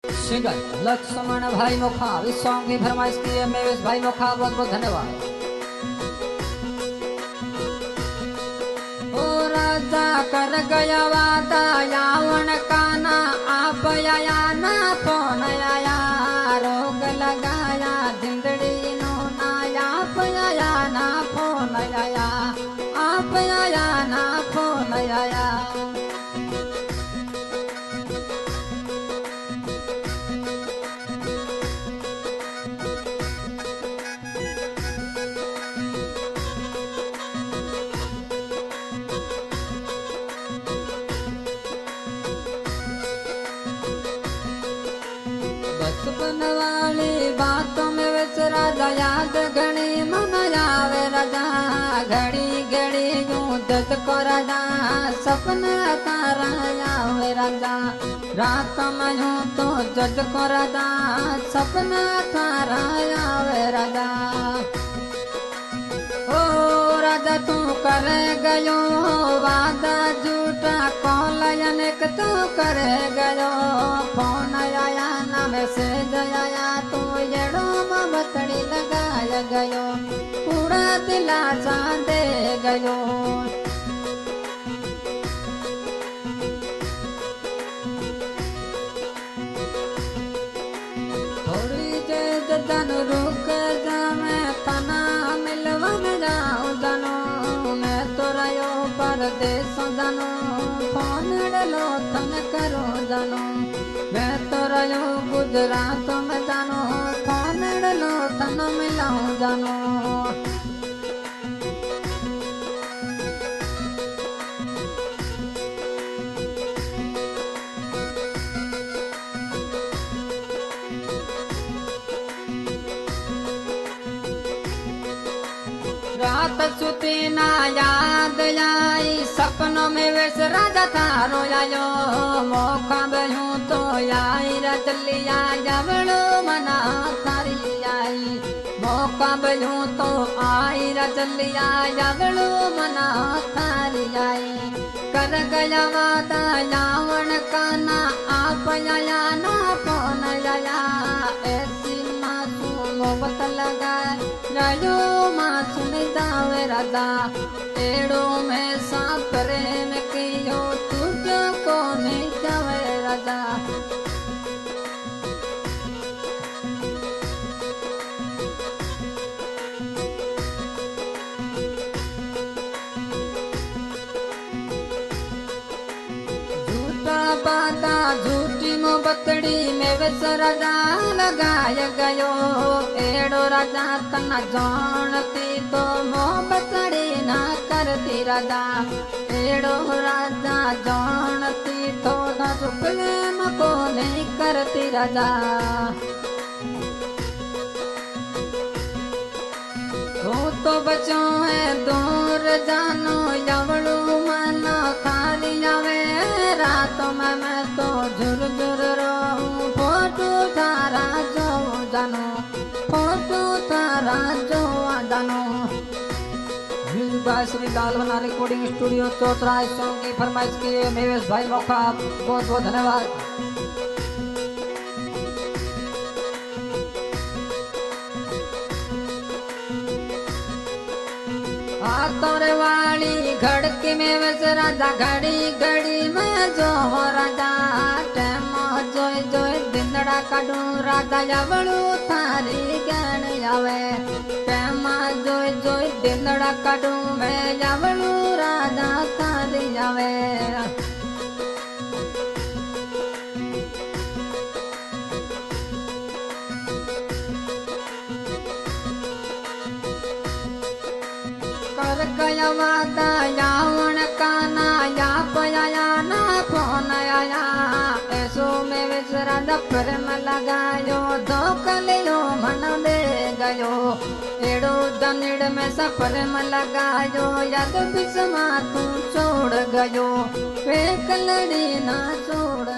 Singer Lakshman भाई नोखा इस song की फरमाइश की है मेवेश भाई नोखा, बहुत बहुत धन्यवाद। ओ राजा कर गया वादा यावन काना आप आया ना फोन आया, रोग लगाया जिंदड़ी नो ना आप आया ना फोन आया, आप आया ना फोन आया। बचपन वाली बातों में विच राजा याद घड़ी मन आवे राजा, घड़ी घड़ी यूं दस को राजा सपना तारा आवे राजा, रात में यूं तो जज को राजा सपना तारा आवे राजा। ओ राजा तू कर गयो वादा झूठा कॉल तू कर गयो, फोन आया ना मैसेज आया तू येड़ो बतड़ी लगाया गयो, पूरा दिलासा दे गयो। थोड़ी देर जन रुक जा मैं तना मिलवन जाऊं जानो, मैं तो रहो परदेस जानो फोन डलो तन करो जानो, मैं तो रहो गुजरात में जानो फोन डलो तन मिलाऊं जानो। रात सुती ना याद आई सपनों में वेश राजा थारो आयो, मौका बहू तो आई रचलिया जबड़ो मना थारी आई, मौका बहू तो आई रचलिया जबड़ो मना थारी आई। कर गया वादा यावन काना आप आया ना फोन आया, ऐसी मासूम मोहब्बत लगा राजो माँ सुन जावे राजा, एड़ो में सा प्रेम कियो तुझो को नहीं जावे राजा। झूठा बादा झूठी मोहब्बतड़ी में वस राजा लगाय गयो, एड़ो राजा तना जानती तो मोहब्बतड़ी ना करती राजा, एड़ो राजा जानती तो ना प्रेम को नहीं करती राजा। तो बचो है दूर जानो यवड़ू मन खाली आवे, रातों में मैं तो झुर झुर रहूं फोटो थारा जो जानो, फोटो थारा जो जानो। म्यूजिक बाय श्री लाल बना रिकॉर्डिंग स्टूडियो चौथरा, इस सॉन्ग की फरमाइश की है मेवेश भाई नोखा, बहुत बहुत धन्यवाद। तोरे वाली घड़की में वस राजा घड़ी घड़ी में जो हो राजा, टैम जोई जोई दिंदड़ा काटू राजा यावड़ू थारी गण आवे, टैम जोई जोई दिंदड़ा काटू मैं यावड़ू राजा थारी आवे। कर गया वादा यावन काना या पया ना फोन आया, ऐसो में विसरा प्रेम लगायो धोकलियो मन दे गयो, एड़ो दनिड़ में सप्रेम लगायो याद बिस्मा तू छोड़ गयो, वे कलड़ी ना छोड़।